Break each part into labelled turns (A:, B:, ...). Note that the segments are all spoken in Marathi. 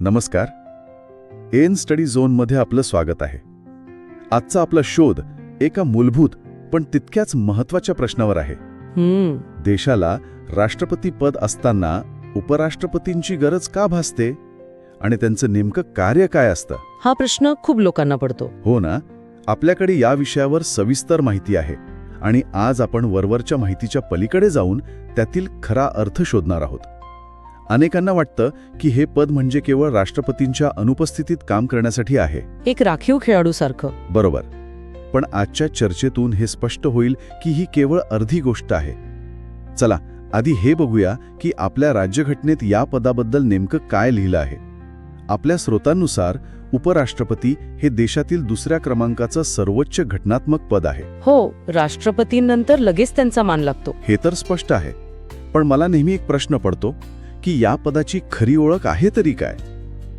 A: नमस्कार. एन स्टडी झोनमध्ये आपलं स्वागत आहे. आजचा आपला शोध एका मूलभूत पण तितक्याच महत्त्वाच्या प्रश्नावर आहे. देशाला राष्ट्रपती पद असताना उपराष्ट्रपतींची गरज का भासते आणि त्यांचं नेमकं कार्य काय असतं?
B: हा प्रश्न खूप लोकांना पडतो.
A: हो ना. आपल्याकडे या विषयावर सविस्तर माहिती आहे आणि आज आपण वरवरच्या माहितीच्या पलीकडे जाऊन त्यातील खरा अर्थ शोधणार आहोत. अनेकांना वाटतं की हे पद म्हणजे केवळ राष्ट्रपतींच्या अनुपस्थितीत काम करण्यासाठी आहे,
B: एक राखीव खेळाडूसारखं.
A: बरोबर. पण आजच्या चर्चेतून हे स्पष्ट होईल की ही केवळ अर्धी गोष्ट आहे. चला आधी हे बघूया की आपल्या राज्यघटनेत या पदाबद्दल नेमकं काय लिहिलं आहे. आपल्या स्रोतांनुसार उपराष्ट्रपती हे देशातील दुसऱ्या क्रमांकाचं सर्वोच्च घटनात्मक पद आहे.
B: हो, राष्ट्रपतींनंतर लगेच त्यांचा मान लागतो.
A: हे तर स्पष्ट आहे. पण मला नेहमी एक प्रश्न पडतो की या पदाची खरी ओळख आहे तरी काय?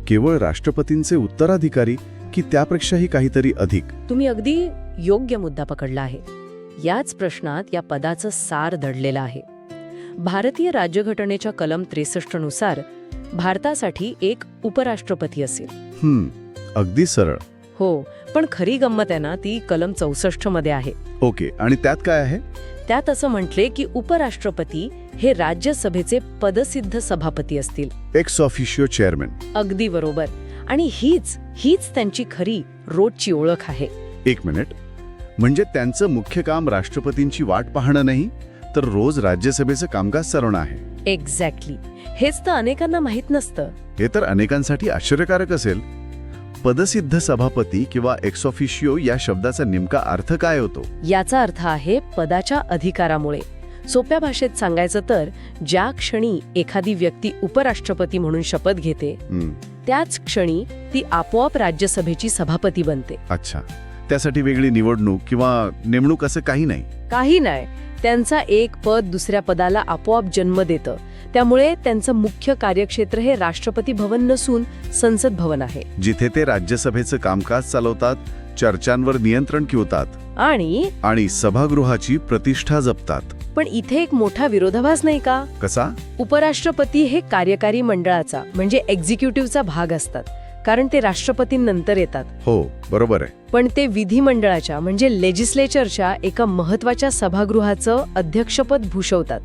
A: केवळ राष्ट्रपतींचे उत्तराधिकारी की त्यापेक्षाही काहीतरी अधिक?
B: तुम्ही अगदी योग्य मुद्दा पकडला आहे. याच प्रश्नात या पदाचं सार दडलेलं आहे. भारतीय राज्यघटनेच्या कलम 63 नुसार भारतासाठी एक उपराष्ट्रपती असेल.
A: अगदी सरळ.
B: हो, पण खरी गंमत आहे ना, ती कलम 64 मध्ये आहे.
A: ओके, आणि त्यात काय आहे?
B: त्यात असं म्हटले की उपराष्ट्रपती हे राज्यसभेचे पदसिद्ध सभापती असतील.
A: Ex officio chairman.
B: अगदी बरोबर. आणि हीच त्यांची खरी रोजची ओळख आहे.
A: एक मिनिट, म्हणजे त्यांचं मुख्य काम राष्ट्रपतींची वाट पाहणं नाही, तर रोज राज्यसभेचं कामकाज चालवणं आहे.
B: एक्झॅक्टली. हेच तर अनेकांना माहीत नसतं.
A: हे तर अनेकांसाठी आश्चर्यकारक असेल. पदसिद्ध सभापती किंवा एक्स ऑफिशियो या शब्दाचा नेमका अर्थ काय होतो?
B: याचा अर्थ आहे पदाच्या अधिकारामुळे. सोप्या भाषेत सांगायचं तर ज्या क्षणी एखादी व्यक्ती उपराष्ट्रपती म्हणून शपथ घेते त्याच क्षणी ती आपोआप राज्यसभेची सभापती बनते.
A: अच्छा, त्यासाठी वेगळी निवडणूक किंवा नेमणूक असं काही नाही?
B: काही नाही. त्यांचा एक पद दुसऱ्या पदाला आपोआप जन्म देतं. त्यामुळे त्यांचं मुख्य कार्यक्षेत्र हे राष्ट्रपती भवन नसून संसद भवन आहे,
A: जिथे ते राज्यसभेचं कामकाज चालवतात, चर्चांवर नियंत्रण ठेवतात आणि सभागृहाची प्रतिष्ठा जपतात.
B: पण इथे एक मोठा विरोधाभास नाही का?
A: कसा?
B: उपराष्ट्रपती हे कार्यकारी मंडळाचा म्हणजे एक्झिक्युटिव्हचा भाग असतात, कारण ते राष्ट्रपतींनंतर येतात.
A: हो, बरोबर आहे.
B: पण ते विधिमंडळाच्या म्हणजे लेजिस्लेचरच्या एका महत्वाच्या सभागृहाचं अध्यक्षपद भूषवतात.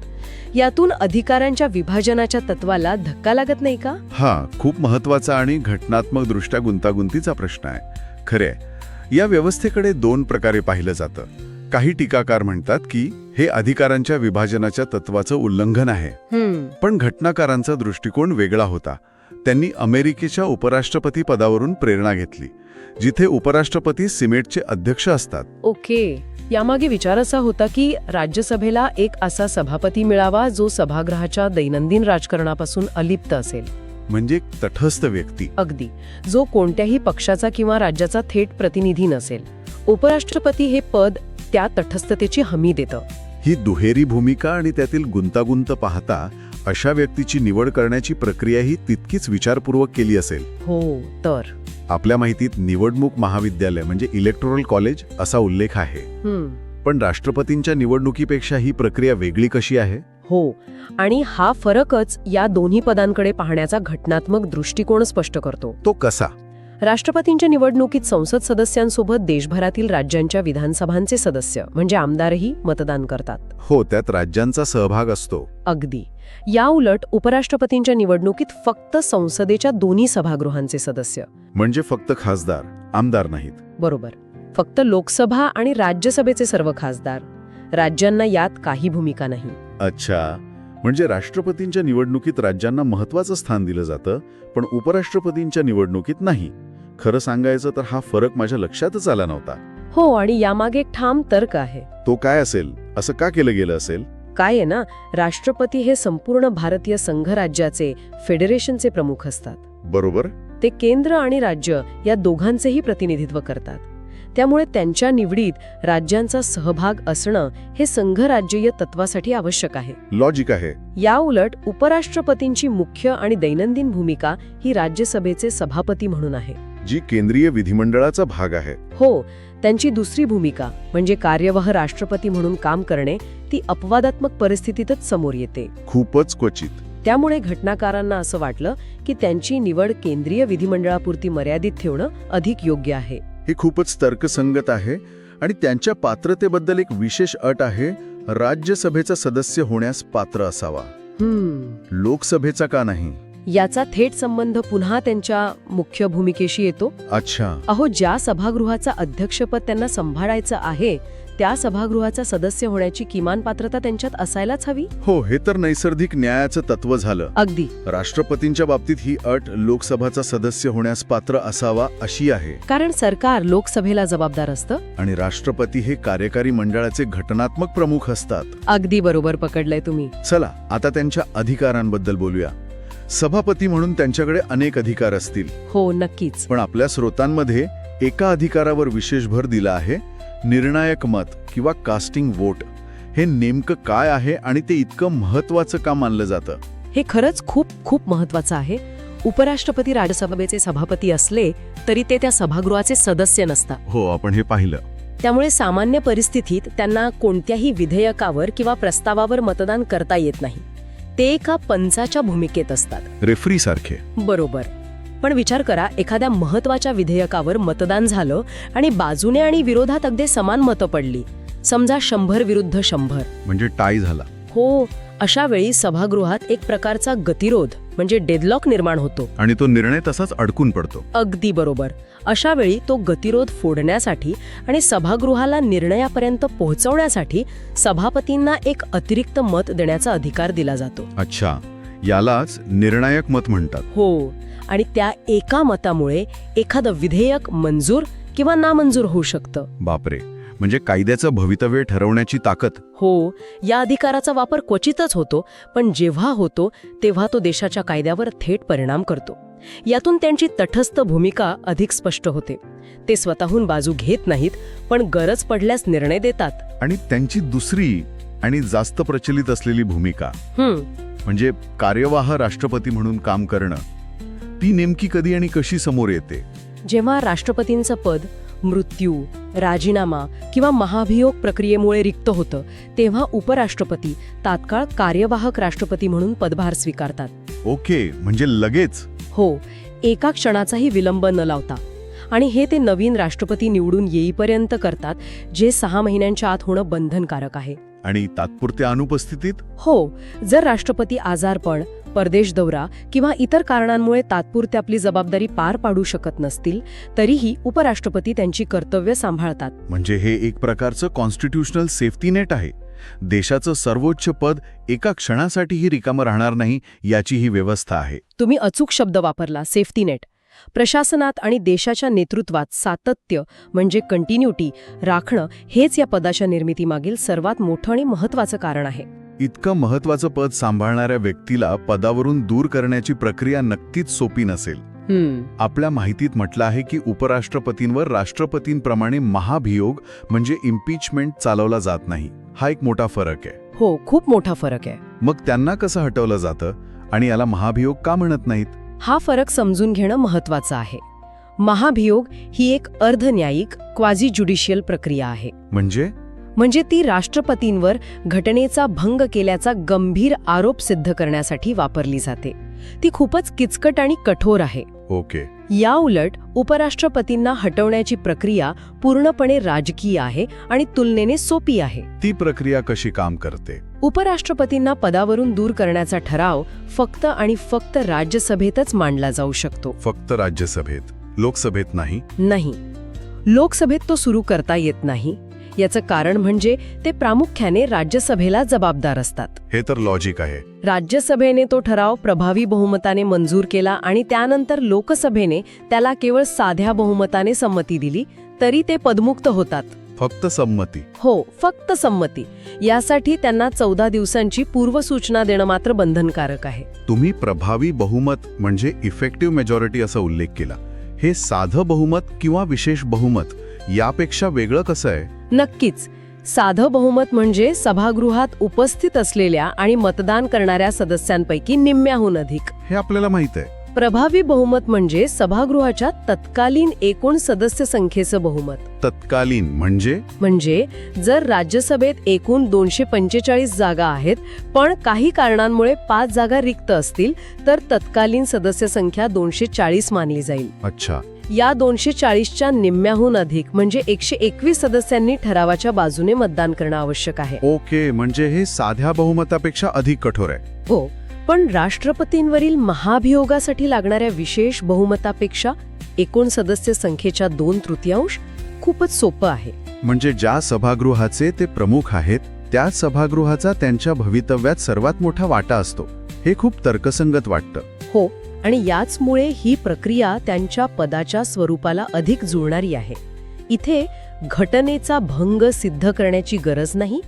B: यातून अधिकारांच्या विभाजनाच्या तत्वाला धक्का लागत नाही का?
A: हा खूप महत्वाचा आणि घटनात्मक दृष्ट्या गुंतागुंतीचा प्रश्न आहे. खरे, या व्यवस्थेकडे दोन प्रकारे पाहिलं जातं. काही टीकाकार म्हणतात की हे अधिकारांच्या विभाजनाच्या तत्वाचं उल्लंघन आहे. पण घटनाकारांचा दृष्टिकोन वेगळा होता. त्यांनी अमेरिकेच्या उपराष्ट्रपती पदावरून प्रेरणा घेतली, जिथे उपराष्ट्रपती सिनेटचे अध्यक्ष असतात.
B: ओके. यामागे विचार असा होता की राज्यसभेला एक असा सभापती मिळावा जो सभागृहाच्या दैनंदिन राजकारणापासून अलिप्त असेल.
A: म्हणजे तटस्थ व्यक्ती.
B: अगदी. जो कोणत्याही पक्षाचा किंवा राज्याचा थेट प्रतिनिधी नसेल. उपराष्ट्रपती हे पद त्या तटस्थतेची हमी देतं.
A: ही दुहेरी भूमिका आणि त्यातील गुंतागुंत पाहता अशा व्यक्तीची निवड करण्याची प्रक्रियाही तितकीच विचारपूर्वक केली असेल.
B: हो तर.
A: आपल्या माहितीत निवडणूक महाविद्यालय म्हणजे इलेक्टोरल कॉलेज असा उल्लेख आहे. पण राष्ट्रपतींच्या निवडणुकीपेक्षा ही प्रक्रिया वेगळी कशी आहे?
B: हो, आणि हा फरकच या दोन्ही पदांकडे पाहण्याचा घटनात्मक दृष्टिकोन स्पष्ट करतो.
A: तो कसा?
B: राष्ट्रपतींच्या निवडणुकीत संसद सदस्यांसोबत देशभरातील राज्यांच्या विधानसभांचे सदस्य म्हणजे आमदारही मतदान करतात.
A: हो, त्यात राज्यांचा सहभाग असतो.
B: अगदी. या उलट उपराष्ट्रपतींच्या निवडणुकीत फक्त संसदेच्या दोन्ही सभागृहांचे सदस्य. म्हणजे
A: फक्त खासदार, आमदार नाहीत.
B: बरोबर. फक्त लोकसभा आणि राज्यसभेचे सर्व खासदार. राज्यांना यात काही भूमिका नाही.
A: अच्छा, म्हणजे राष्ट्रपतींच्या निवडणुकीत राज्यांना महत्वाचं स्थान दिलं जातं, पण उपराष्ट्रपतींच्या निवडणुकीत नाही. खरं सांगायचं तर हा फरक माझ्या लक्षातच आला नव्हता.
B: हो, आणि यामागे एक ठाम तर्क आहे.
A: तो काय असेल? असं का केलं गेलं असेल?
B: काय आहे ना, राष्ट्रपती हे संपूर्ण भारतीय संघराज्याचे फेडरेशनचे प्रमुख असतात.
A: बरोबर.
B: ते केंद्र आणि राज्य या दोघांचेही प्रतिनिधित्व करतात. त्यामुळे त्यांच्या निवडीत राज्यांचा सहभाग असणं हे संघराज्यीय तत्वासाठी आवश्यक आहे.
A: लॉजिक आहे.
B: या उलट उपराष्ट्रपतींची मुख्य आणि दैनंदिन भूमिका ही राज्यसभेचे सभापती म्हणून आहे,
A: जी केंद्रीय विधिमंडळाचा भाग आहे.
B: हो, त्यांची दुसरी भूमिका म्हणजे कार्यवाह राष्ट्रपती म्हणून काम करणे ती अपवादात्मक परिस्थितीतच समोर येते.
A: खूपच क्वचित.
B: त्यामुळे घटनाकारांना असं वाटलं की त्यांची निवड केंद्रीय विधिमंडळापुरती मर्यादित ठेवणं अधिक योग्य आहे.
A: हे खूपच तर्कसंगत आहे आणि त्यांच्या पात्रतेबद्दल एक विशेष अट आहे, राज्यसभेचा सदस्य होण्यास पात्र असावा. लोकसभेचा का नाही?
B: याचा थेट संबंध पुन्हा त्यांच्या मुख्य भूमिकेशी येतो.
A: अच्छा.
B: अहो, ज्या सभागृहाचा अध्यक्षपद त्यांना सांभाळायचं आहे त्या सभागृहाचा सदस्य होण्याची किमान पात्रता त्यांच्यात असायलाच हवी.
A: हो, हे तर नैसर्गिक न्यायाचं तत्व झालं.
B: अगदी.
A: राष्ट्रपतींच्या बाबतीत ही अट लोकसभाचा सदस्य होण्यास पात्र असावा अशी आहे.
B: कारण सरकार लोकसभेला जबाबदार असतं
A: आणि राष्ट्रपती हे कार्यकारी मंडळाचे घटनात्मक प्रमुख असतात.
B: अगदी बरोबर पकडलंय तुम्ही.
A: चला आता त्यांच्या अधिकारांबद्दल बोलूया. सभापती म्हणून त्यांच्याकडे अनेक अधिकार असतील.
B: हो, नक्कीच.
A: पण आपल्या स्रोतांमध्ये एका अधिकारावर विशेष भर दिला आहे, निर्णायक मत किंवा कास्टिंग वोट. हे नेमकं काय आहे आणि ते इतकं महत्वाचं का मानलं जातं?
B: हे खरंच खूप खूप महत्वाचं आहे. उपराष्ट्रपती राज्यसभेचे सभापती असले तरी ते त्या सभागृहाचे सदस्य नसतात.
A: हो, आपण हे पाहिलं.
B: त्यामुळे सामान्य परिस्थितीत त्यांना कोणत्याही विधेयकावर किंवा प्रस्तावावर मतदान करता येत नाही. ते एका पंचाच्या भूमिकेत असतात.
A: रेफरी सारखे.
B: बरोबर. पण विचार करा, एखाद्या महत्वाच्या विधेयकावर मतदान झालं आणि बाजूने आणि विरोधात अगदी समान मतं पडली, समजा 100 विरुद्ध 100.
A: म्हणजे टाय झाला.
B: हो, अशा वेळी सभागृहात एक प्रकारचा गतिरोध म्हणजे डेडलॉक निर्माण होतो.
A: आणि तो निर्णय तसाच अडकून पडतो.
B: अगदी बरोबर. अशा वेळी तो गतिरोध फोडण्यासाठी आणि सभागृहाला निर्णयापर्यंत पोहोचवण्यासाठी सभापतींना एक अतिरिक्त मत देण्याचा अधिकार दिला जातो.
A: अच्छा, यालाच निर्णायक मत म्हणतात.
B: हो, आणि त्या एका मतामुळे एखादं विधेयक मंजूर किंवा नामंजूर होऊ शकतं.
A: बापरे, म्हणजे कायद्याचं भवितव्य ठरवण्याची ताकद.
B: हो, या अधिकाराचा वापर क्वचितच होतो, पण जेव्हा होतो तेव्हा तो देशाच्या कायद्यावर थेट परिणाम करतो. यातून त्यांची तटस्थ भूमिका अधिक स्पष्ट होते. ते स्वतःहून बाजू घेत नाहीत, पण गरज पडल्यास निर्णय देतात.
A: आणि त्यांची दुसरी आणि जास्त प्रचलित असलेली भूमिका म्हणजे कार्यवाह राष्ट्रपती म्हणून काम करणं, ती नेमकी कधी आणि कशी समोर येते?
B: जेव्हा राष्ट्रपतींचं पद मृत्यू, राजीनामा किंवा महाभियोग प्रक्रियेमुळे रिक्त होतं, तेव्हा उपराष्ट्रपती तात्काळ कार्यवाहक राष्ट्रपती म्हणून पदभार स्वीकारतात.
A: ओके, म्हणजे लगेच?
B: हो, एका क्षणाचाही विलंब न लावता. आणि हे ते नवीन राष्ट्रपती निवडून येईपर्यंत करतात, जे 6 महिन्यांच्या आत होणं बंधनकारक आहे.
A: आणि तात्पुरत्या अनुपस्थितीत?
B: हो, जर राष्ट्रपती आजारपण, परदेश दौरा किंवा इतर कारणांमुळे तात्पुरती आपली जबाबदारी पार पाडू शकत नसतील, तरीही उपराष्ट्रपती त्यांची कर्तव्य सांभाळतात.
A: म्हणजे हे एक प्रकारचं कॉन्स्टिट्यूशनल सेफ्टी नेट आहे. देशाचं सर्वोच्च पद एका क्षणासाठीही रिकामं राहणार नाही, याची ही व्यवस्था आहे.
B: तुम्ही अचूक शब्द वापरला, सेफ्टी नेट. प्रशासनात आणि देशाच्या नेतृत्वात सातत्य म्हणजे कंटिन्युटी राखणं हेच या पदाच्या निर्मितीमागील सर्वात मोठं आणि महत्त्वाचं कारण आहे.
A: इतकं महत्त्वाचं पद सांभाळणाऱ्या व्यक्तीला पदावरून दूर करण्याची प्रक्रिया नक्कीच सोपी नसेल. आपल्या माहितीत म्हटलं आहे की उपराष्ट्रपतींवर राष्ट्रपतींप्रमाणे महाभियोग म्हणजे इम्पीचमेंट चालवला जात नाही. हा एक मोठा फरक आहे.
B: हो, खूप मोठा फरक आहे.
A: मग त्यांना कसं हटवलं जातं आणि याला महाभियोग का म्हणत नाहीत?
B: हा फरक समजून घेणं महत्त्वाचं आहे. महाभियोग ही एक अर्धन्यायिक क्वाझी ज्युडिशियल प्रक्रिया आहे. म्हणजे ती राष्ट्रपतींवर घटनेचा भंग केल्याचा गंभीर आरोप सिद्ध करण्यासाठी वापरली जाते. ती खूपच किचकट आणि कठोर आहे.
A: ओके.
B: या उलट उपराष्ट्रपतींना हटवण्याची प्रक्रिया पूर्णपणे राजकीय आहे आणि तुलनेने सोपी आहे.
A: ती प्रक्रिया कशी काम करते?
B: उपराष्ट्रपतींना पदावरून दूर करण्याचा ठराव फक्त आणि फक्त राज्यसभेतच मांडला जाऊ शकतो.
A: फक्त राज्यसभेत, लोकसभेत नाही?
B: नाही, लोकसभेत तो सुरू करता येत नाही. याचं कारण म्हणजे ते प्रामुख्याने राज्यसभेला जबाबदार असतात.
A: हे तर लॉजिक आहे.
B: राज्यसभेने तो ठराव प्रभावी बहुमताने मंजूर केला आणि त्यानंतर लोकसभेने त्याला केवळ साध्या बहुमताने संमती दिली तरी ते पदमुक्त होतात.
A: फक्त संमती?
B: हो, फक्त संमती. यासाठी त्यांना 14 दिवसांची पूर्वसूचना देणं मात्र बंधनकारक आहे.
A: तुम्ही प्रभावी बहुमत म्हणजे इफेक्टिव्ह मेजॉरिटी असा उल्लेख केला. हे साधं बहुमत किंवा विशेष बहुमत यापेक्षा वेगळं कसं आहे?
B: नक्कीच. साधं बहुमत म्हणजे सभागृहात उपस्थित असलेल्या आणि मतदान करणाऱ्या सदस्यांपैकी निम्म्याहून अधिक.
A: हे आपल्याला माहित आहे.
B: प्रभावी बहुमत म्हणजे सभागृहाच्या तत्कालीन एकूण सदस्य संख्येचं बहुमत.
A: तत्कालीन म्हणजे
B: जर राज्यसभेत एकूण 245 जागा आहेत पण काही कारणांमुळे 5 जागा रिक्त असतील तर तत्कालीन सदस्य संख्या 240 मानली जाईल.
A: अच्छा.
B: या 240च्या निम्म्याहून अधिक म्हणजे 121 सदस्यांनी ठरावाच्या बाजूने मतदान करणं आवश्यक आहे.
A: ओके, म्हणजे हे साध्या बहुमतापेक्षा अधिक कठोर आहे.
B: हो, पण राष्ट्रपतींवरील महाभियोगासाठी लागणाऱ्या विशेष बहुमतापेक्षा एकूण सदस्य संख्येच्या 2/3 खूपच सोपं आहे.
A: म्हणजे ज्या सभागृहाचे ते प्रमुख आहेत त्या सभागृहाचा त्यांच्या भवितव्यात सर्वात मोठा वाटा असतो. हे खूप तर्कसंगत वाटतं.
B: हो, आणि याचमुळे ही प्रक्रिया त्यांच्या पदाच्या स्वरूपाला अधिक जुळणारी आहे. इथे घटनेचा भंग सिद्ध करण्याची गरज नाही.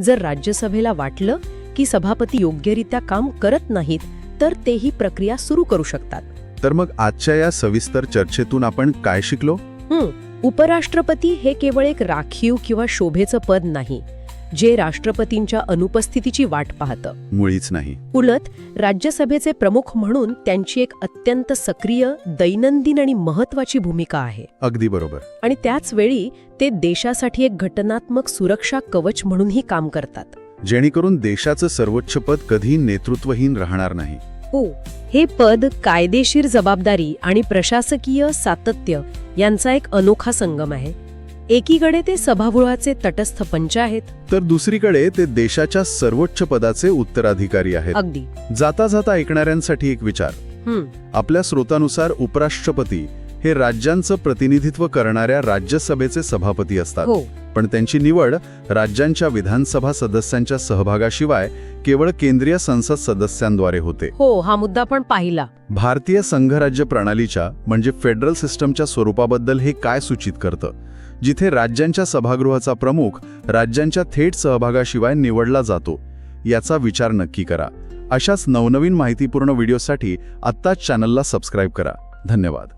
B: जर राज्यसभेला वाटलं की सभापती योग्यरित्या काम करत नाहीत तर ते ही प्रक्रिया सुरू करू शकतात.
A: तर मग आजच्या या सविस्तर चर्चेतून आपण काय शिकलो?
B: उपराष्ट्रपती हे केवळ एक राखीव किंवा शोभेचं पद नाही जे राष्ट्रपतींच्या अनुपस्थितीची वाट पाहतं.
A: मुळीच नाही.
B: उलट राज्यसभेचे प्रमुख म्हणून त्यांची एक अत्यंत सक्रिय, दैनंदिन आणि महत्वाची भूमिका आहे.
A: अगदी बरोबर.
B: आणि त्याच वेळी ते देशासाठी एक घटनात्मक सुरक्षा कवच म्हणूनही काम करतात.
A: जेणेकरून देशाचं सर्वोच्च पद कधी नेतृत्वहीन राहणार नाही.
B: हो, हे पद कायदेशीर जबाबदारी आणि प्रशासकीय सातत्य यांचा एक अनोखा संगम आहे. एकीकडे ते सभागृहाचे तटस्थ पंच आहेत
A: तर दुसरीकडे ते देशाच्या सर्वोच्च पदाचे उत्तराधिकारी आहेत.
B: अगदी.
A: जाता जाता ऐकणाऱ्यांसाठी एक विचार. आपल्या स्रोतानुसार उपराष्ट्रपती हे राज्यांचं प्रतिनिधित्व करणाऱ्या राज्यसभेचे सभापती असतात.
B: हो.
A: पण त्यांची निवड राज्यांच्या विधानसभा सदस्यांच्या सहभागाशिवाय केवळ केंद्रीय संसद सदस्यांद्वारे होते.
B: हो, हा मुद्दा पण पाहिला.
A: भारतीय संघराज्य प्रणालीच्या म्हणजे फेडरल सिस्टमच्या स्वरूपाबद्दल हे काय सूचित करतं? जिथे राज्यांच्या सभागृहाचा प्रमुख राज्यांच्या थेट सहभागाशिवाय निवडला जातो. याचा विचार नक्की करा. अशाच नवनवीन माहितीपूर्ण व्हिडिओसाठी आत्ताच चॅनलला सबस्क्राईब करा. धन्यवाद.